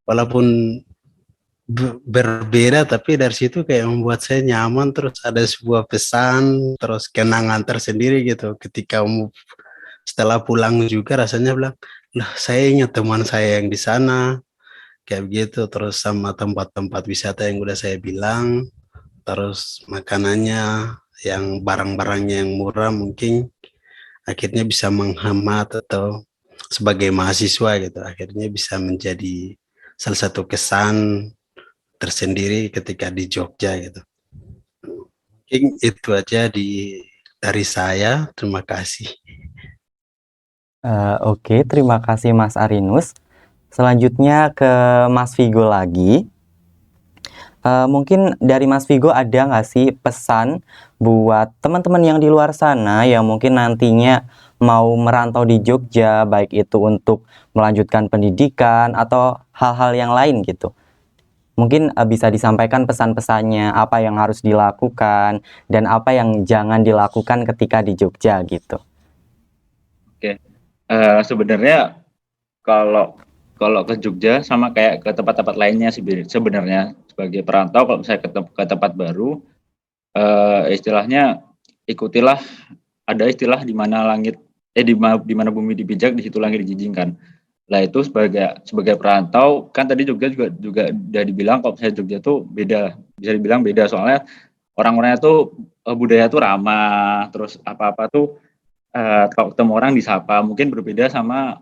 walaupun berbeda, tapi dari situ kayak membuat saya nyaman, terus ada sebuah pesan, terus kenangan tersendiri gitu. Ketika setelah pulang juga rasanya bilang, lah saya ingat teman saya yang di sana, kayak begitu. Terus sama tempat-tempat wisata yang udah saya bilang, terus makanannya, yang barang-barangnya yang murah, mungkin akhirnya bisa menghemat, atau sebagai mahasiswa gitu, akhirnya bisa menjadi salah satu kesan tersendiri ketika di Jogja gitu. Mungkin itu aja dari saya. Terima kasih. Oke, terima kasih Mas Arinus. Selanjutnya ke Mas Vigo lagi. Mungkin dari Mas Vigo ada nggak sih pesan buat teman-teman yang di luar sana yang mungkin nantinya mau merantau di Jogja, baik itu untuk melanjutkan pendidikan atau hal-hal yang lain gitu? Mungkin bisa disampaikan pesan-pesannya, apa yang harus dilakukan dan apa yang jangan dilakukan ketika di Jogja gitu. Oke, sebenarnya kalau kalau ke Jogja sama kayak ke tempat-tempat lainnya sebenarnya sebagai perantau, kalau misalnya ke tempat baru, istilahnya ikutilah, ada istilah di mana di mana bumi dipijak, di situ langit dijinjingkan. Lah itu sebagai perantau, kan tadi Jogja juga udah dibilang kalau misalnya Jogja tuh beda, bisa dibilang beda soalnya orang-orangnya tuh budaya tuh ramah, terus apa-apa tuh kalau ketemu orang disapa. Mungkin berbeda sama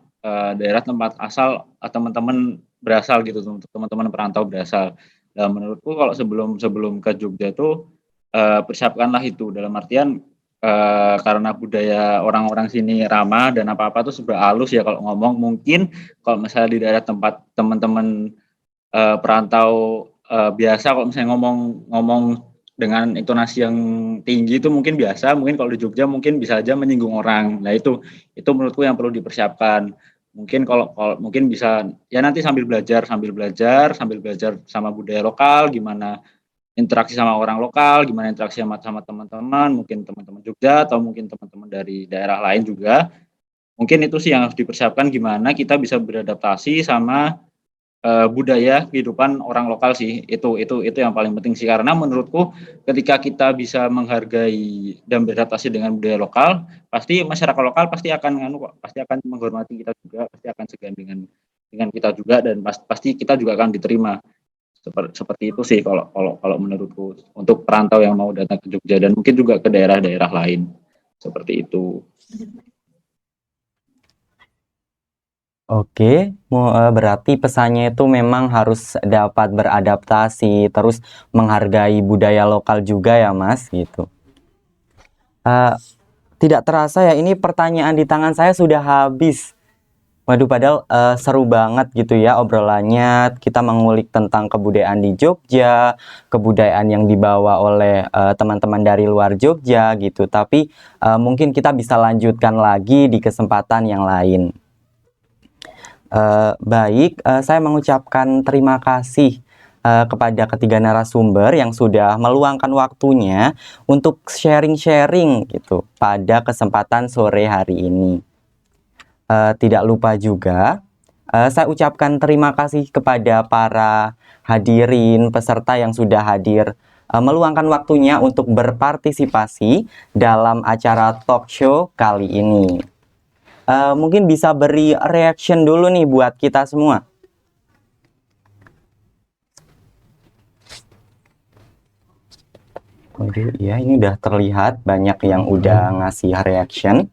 daerah tempat asal teman-teman berasal gitu, teman-teman perantau berasal. Nah, menurutku kalau sebelum sebelum ke Jogja tuh persiapkanlah itu, dalam artian karena budaya orang-orang sini ramah dan apa-apa tuh serba halus ya kalau ngomong. Mungkin kalau misalnya di daerah tempat teman-teman perantau biasa, kalau misalnya ngomong dengan intonasi yang tinggi itu mungkin biasa, mungkin kalau di Jogja mungkin bisa aja menyinggung orang. Nah itu menurutku yang perlu dipersiapkan. Mungkin kalau mungkin bisa ya nanti sambil belajar sama budaya lokal, gimana interaksi sama orang lokal, gimana interaksi sama teman-teman, mungkin teman-teman Jogja atau mungkin teman-teman dari daerah lain juga. Mungkin itu sih yang harus dipersiapkan, gimana kita bisa beradaptasi sama budaya kehidupan orang lokal sih. Itu yang paling penting sih, karena menurutku ketika kita bisa menghargai dan beradaptasi dengan budaya lokal, pasti masyarakat lokal pasti akan pasti akan menghormati kita juga, pasti akan segan dengan kita juga, dan pasti kita juga akan diterima. Seperti itu sih kalau kalau menurutku untuk perantau yang mau datang ke Jogja dan mungkin juga ke daerah-daerah lain. Seperti itu. Oke, berarti pesannya itu memang harus dapat beradaptasi, terus menghargai budaya lokal juga ya Mas, gitu. Tidak terasa ya, ini pertanyaan di tangan saya sudah habis. Waduh, padahal seru banget gitu ya obrolannya. Kita mengulik tentang kebudayaan di Jogja, kebudayaan yang dibawa oleh teman-teman dari luar Jogja gitu. Tapi mungkin kita bisa lanjutkan lagi di kesempatan yang lain. Baik, saya mengucapkan terima kasih kepada ketiga narasumber yang sudah meluangkan waktunya untuk sharing-sharing gitu pada kesempatan sore hari ini. Tidak lupa juga, saya ucapkan terima kasih kepada para hadirin peserta yang sudah hadir meluangkan waktunya untuk berpartisipasi dalam acara talk show kali ini. Mungkin bisa beri reaction dulu nih buat kita semua. Waduh, ya ini udah terlihat banyak yang udah ngasih reaction.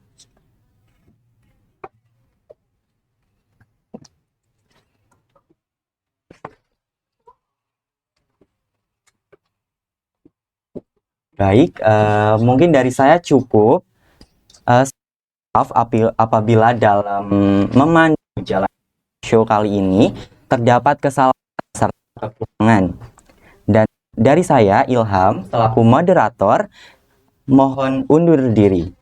Baik, mungkin dari saya cukup. Maaf apabila dalam memandu jalan show kali ini terdapat kesalahan serta kekurangan. Dan dari saya, Ilham, selaku moderator, mohon undur diri.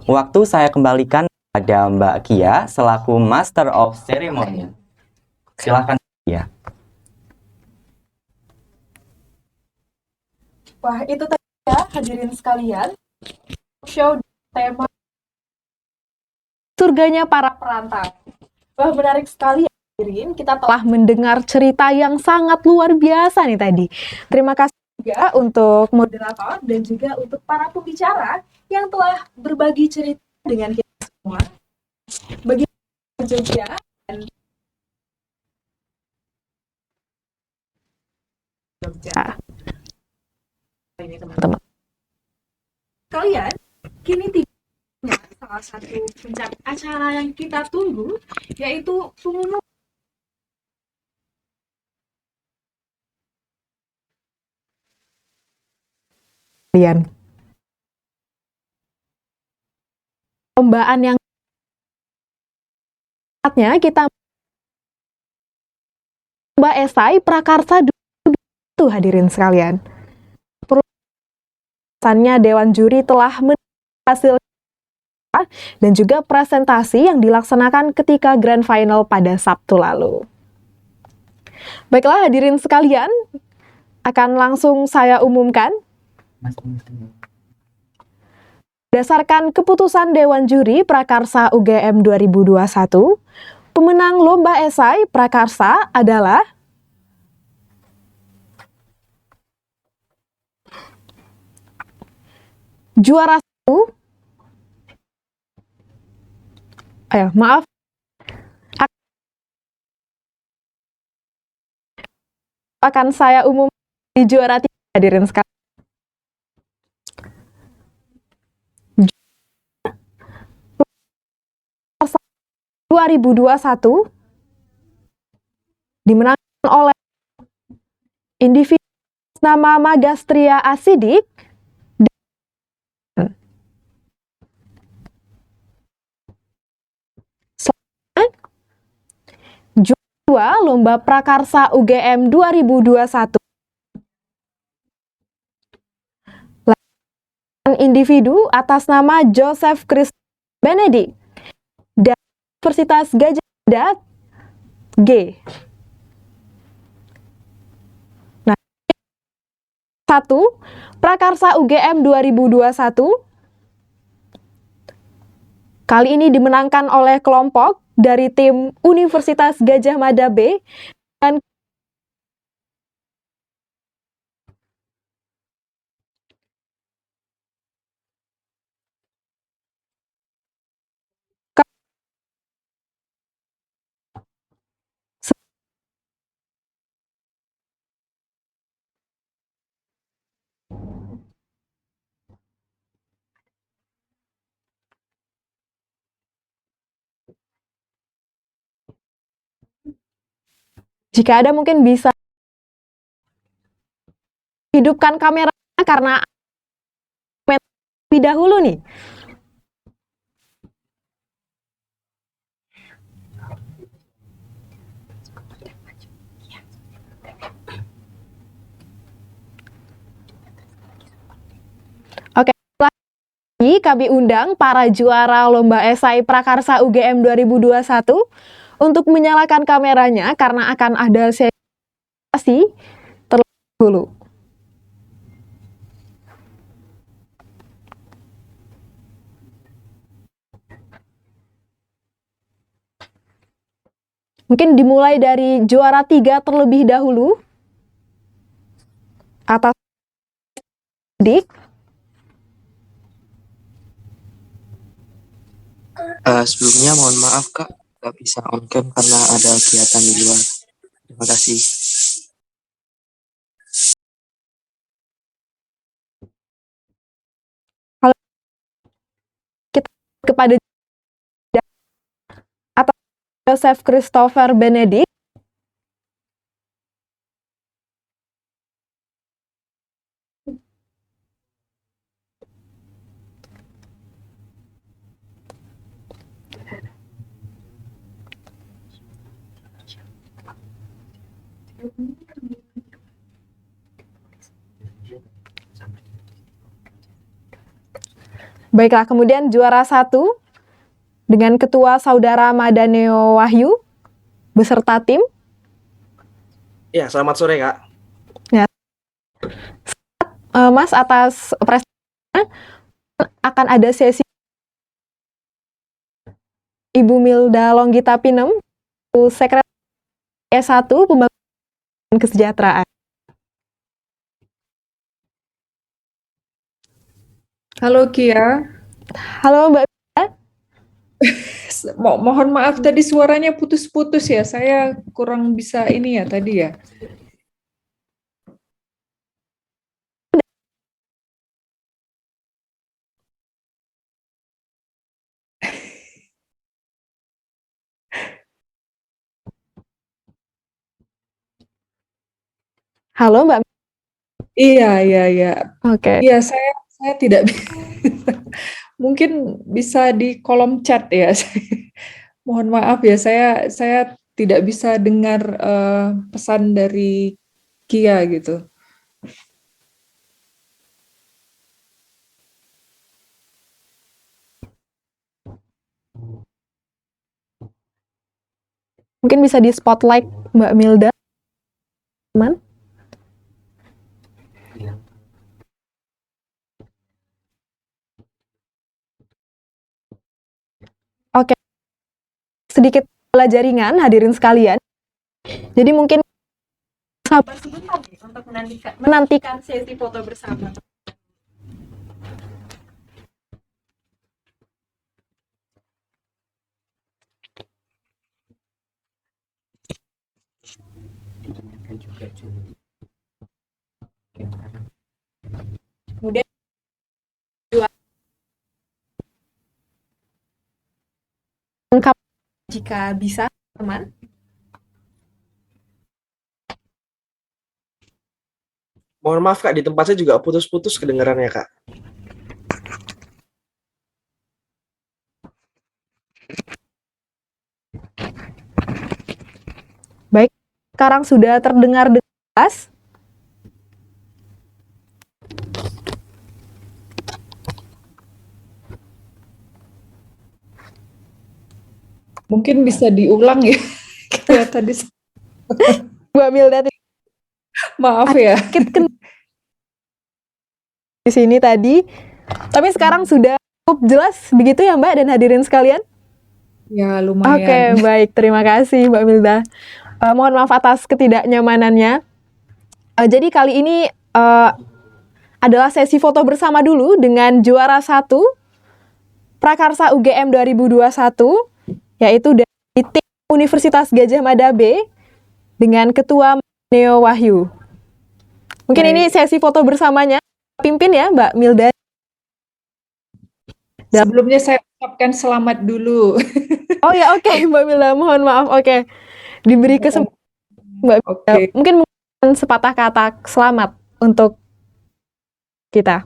Waktu saya kembalikan kepada Mbak Kia selaku Master of Ceremony. Silakan, Kia. Wah, itu tadi ya hadirin sekalian. Show tema surganya para perantau. Wah, menarik sekali ya, hadirin. Kita telah mendengar cerita yang sangat luar biasa nih tadi. Terima kasih juga untuk moderator dan juga untuk para pembicara yang telah berbagi cerita dengan kita semua. Bagaimana Jogja dan Jogja. Ini teman-teman. Kalian kini tiba salah satu puncak acara yang kita tunggu, yaitu pengumuman kalian. Perlombaan yang saatnya kita Mbak Esai Prakarsa Tuh hadirin sekalian. Perusahaannya Dewan Juri telah hasil dan juga presentasi yang dilaksanakan ketika Grand Final pada Sabtu lalu. Baiklah hadirin sekalian, akan langsung saya umumkan. Berdasarkan keputusan Dewan Juri Prakarsa UGM 2021, pemenang Lomba Esai Prakarsa adalah juara 1. Akan saya umum di juara 3 hadirin sekalian. 2021 dimenangkan oleh individu nama Magastria Asidik dan juara 2 Lomba Prakarsa UGM 2021 individu atas nama Joseph Christopher Benedict dari Universitas Gajah Mada G. Nah, 1 Prakarsa UGM 2021 kali ini dimenangkan oleh kelompok dari tim Universitas Gajah Mada B dan jika ada mungkin bisa hidupkan kameranya karena lebih dahulu nih. Oke, lagi kami undang para juara Lomba Esai Prakarsa UGM 2021 untuk menyalakan kameranya karena akan ada sesi terlebih dahulu. Mungkin dimulai dari juara 3 terlebih dahulu. Atas Dik. Sebelumnya mohon maaf Kak, nggak bisa on cam karena ada kegiatan di luar. Terima kasih. Halo, kita kepada atas Joseph Christopher Benedict. Baiklah, kemudian juara 1 dengan Ketua Saudara Madaneo Wahyu beserta tim. Ya, selamat sore Kak. Mas, atas prestasinya akan ada sesi Ibu Milda Longgita Pinem, Sekretaris S1 Pembangunan Kesejahteraan. Halo Kia. Halo Mbak. Mohon maaf tadi suaranya putus-putus ya. Saya kurang bisa ini ya tadi ya. Halo Mbak. Iya. Oke. Iya, saya tidak bisa. Mungkin bisa di kolom chat ya. Mohon maaf ya, saya tidak bisa dengar pesan dari Kia gitu. Mungkin bisa di spotlight Mbak Milda, teman. Oke, sedikit bola jaringan hadirin sekalian. Jadi mungkin sabar sebentar nih untuk menantikan sesi foto bersama. Kemudian lengkap jika bisa, teman. Mohon maaf Kak, di tempat saya juga putus-putus kedengarannya Kak. Baik, sekarang sudah terdengar jelas. Mungkin bisa diulang ya. Kayak tadi. Mbak Milda, Maaf ya. Di sini tadi, tapi sekarang sudah cukup jelas begitu ya Mbak dan hadirin sekalian? Ya, lumayan. Oke, baik. Terima kasih Mbak Milda. Mohon maaf atas ketidaknyamanannya. Jadi kali ini adalah sesi foto bersama dulu dengan juara 1 Prakarsa UGM 2021, yaitu dari tim Universitas Gadjah Mada B dengan Ketua Neo Wahyu. Mungkin Baik. ini sesi foto bersamanya pimpin ya Mbak Milda. Sebelumnya saya ucapkan selamat dulu. Oh ya, oke, Mbak Milda, mohon maaf. Oke, diberi kesempatan Mbak Milda. Oke. Mungkin sepatah kata selamat untuk kita.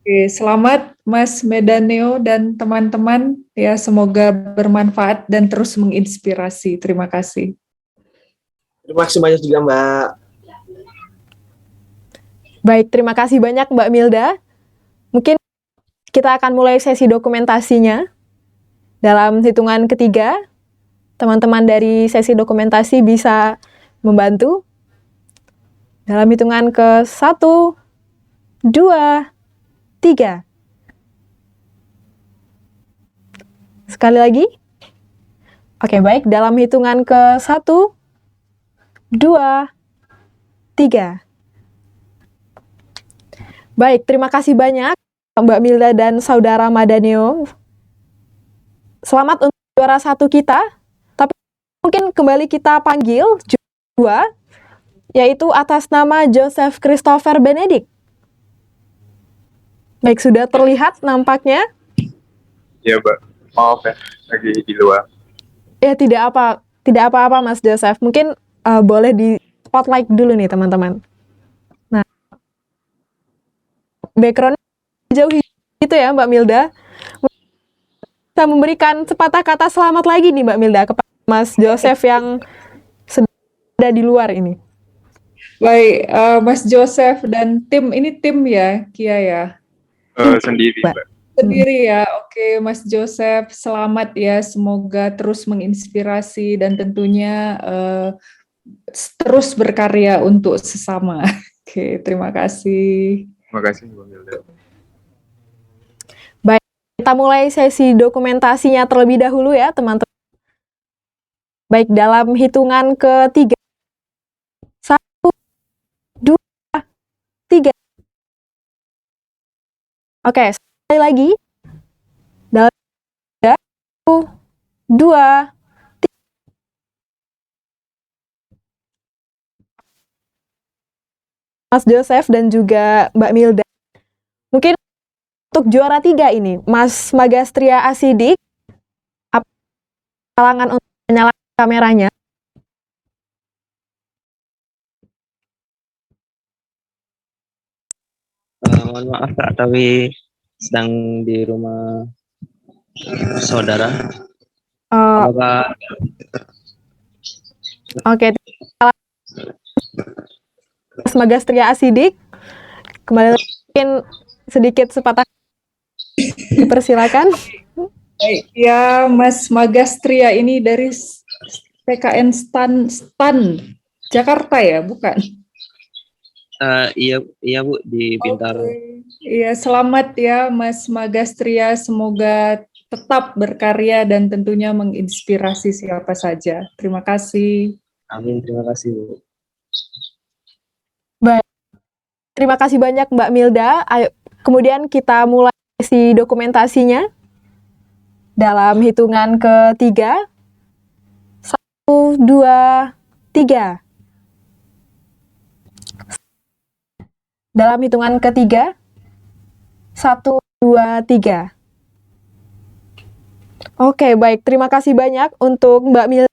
Oke, selamat Mas Medaneo dan teman-teman. Ya, semoga bermanfaat dan terus menginspirasi. Terima kasih. Terima kasih banyak juga Mbak. Baik, terima kasih banyak Mbak Milda. Mungkin kita akan mulai sesi dokumentasinya. Dalam hitungan ketiga, teman-teman dari sesi dokumentasi bisa membantu. Dalam hitungan ke 1, 2, 3. Sekali lagi. Oke, baik. Dalam hitungan ke 1, 2, 3. Baik, terima kasih banyak Mbak Milda dan Saudara Madaneo. Selamat untuk juara 1 kita. Tapi mungkin kembali kita panggil juara 2, yaitu atas nama Joseph Christopher Benedict. Baik, sudah terlihat nampaknya. Ya, Mbak. Maaf ya, lagi di luar. Ya, tidak apa-apa Mas Joseph. Mungkin boleh di spotlight dulu nih teman-teman. Nah, background jauh itu ya Mbak Milda. Kita memberikan sepatah kata selamat lagi nih Mbak Milda kepada Mas Joseph yang sedang ada di luar ini. Baik, Mas Joseph dan tim, ini tim ya, Kia ya? Sendiri, Mbak. Sendiri ya, oke Mas Joseph, selamat ya, semoga terus menginspirasi dan tentunya terus berkarya untuk sesama. Oke, terima kasih. Terima kasih, Mbak Milda. Baik, kita mulai sesi dokumentasinya terlebih dahulu ya teman-teman. Baik, dalam hitungan ke-3. 1, 2, 3. Oke, sekali lagi. Dalam 1, 2, 3. Mas Joseph dan juga Mbak Milda. Mungkin untuk juara 3 ini, Mas Magastria Asidik, kalangan untuk menyalakan kameranya. Mohon maaf Kak, tapi sedang di rumah saudara. Eh, Apakah Oke, Mas Magastria Asidik. Kembali lagi, mungkin sedikit sepatah dipersilakan. Baik, ya Mas Magastria ini dari PKN Stan Jakarta ya, bukan? Iya Bu, di Bintaro. Oke. Iya, selamat ya Mas Magastria, semoga tetap berkarya dan tentunya menginspirasi siapa saja. Terima kasih. Amin, terima kasih Bu. Baik, terima kasih banyak Mbak Milda. Ayo, kemudian kita mulai sesi dokumentasinya dalam hitungan ketiga. 1, 2, 3. Dalam hitungan ketiga. 1, 2, 3. Oke, baik. Terima kasih banyak untuk Mbak Milda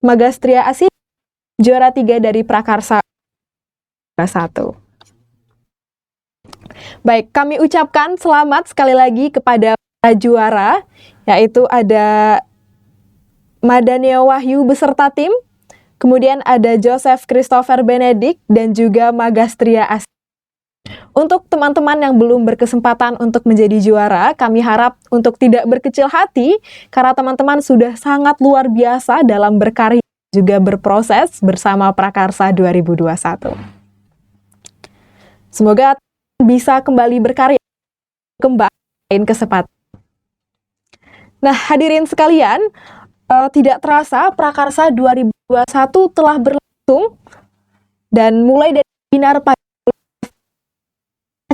Magastria Asidik, juara 3 dari Prakarsa 1. Baik, kami ucapkan selamat sekali lagi kepada para juara, yaitu ada Madania Wahyu beserta tim, kemudian ada Joseph Christopher Benedict, dan juga Magastria Asidik. Untuk teman-teman yang belum berkesempatan untuk menjadi juara, kami harap untuk tidak berkecil hati, karena teman-teman sudah sangat luar biasa dalam berkarya juga berproses bersama Prakarsa 2021. Semoga bisa kembali berkarya kembali lain kesempatan. Nah, hadirin sekalian, tidak terasa Prakarsa 2021 telah berlangsung dan mulai dari webinar pada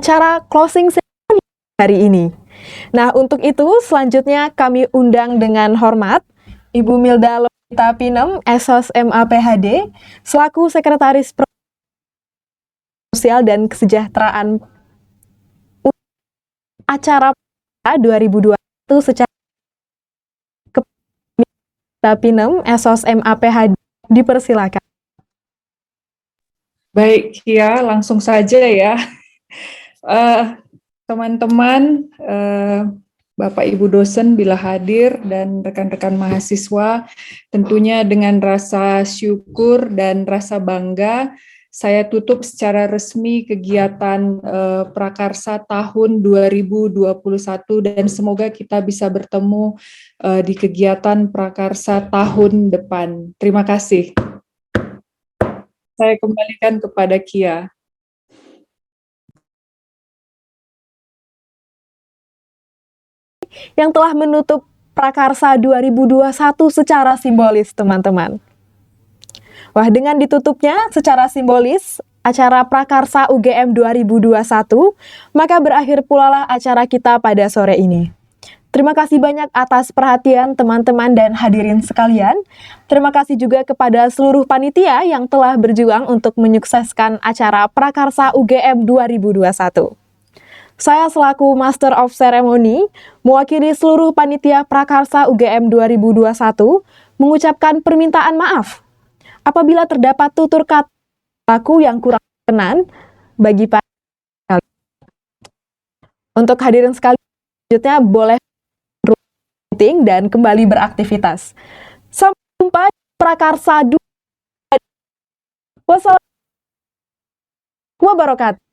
acara closing ceremony hari ini. Nah, untuk itu selanjutnya kami undang dengan hormat Ibu Milda Lolita Pinem, SOS MAPHD, selaku Sekretaris Sosial dan Kesejahteraan acara 2021 secara Pinem, SOS MAPHD, dipersilakan. Baik, ya langsung saja ya. Teman-teman, Bapak Ibu dosen bila hadir dan rekan-rekan mahasiswa, tentunya dengan rasa syukur dan rasa bangga, saya tutup secara resmi kegiatan Prakarsa tahun 2021 dan semoga kita bisa bertemu di kegiatan Prakarsa tahun depan. Terima kasih. Saya kembalikan kepada Kia. Yang telah menutup Prakarsa 2021 secara simbolis, teman-teman. Wah, dengan ditutupnya secara simbolis acara Prakarsa UGM 2021, maka berakhir pula lah acara kita pada sore ini. Terima kasih banyak atas perhatian teman-teman dan hadirin sekalian. Terima kasih juga kepada seluruh panitia yang telah berjuang untuk menyukseskan acara Prakarsa UGM 2021. Saya selaku Master of Ceremony, mewakili seluruh panitia Prakarsa UGM 2021, mengucapkan permintaan maaf apabila terdapat tutur kata laku yang kurang berkenan bagi panitia. Untuk hadirin sekalian, selanjutnya boleh meeting dan kembali beraktivitas. Sampai jumpa di Prakarsa 2. Wassalamualaikum warahmatullahi wabarakatuh.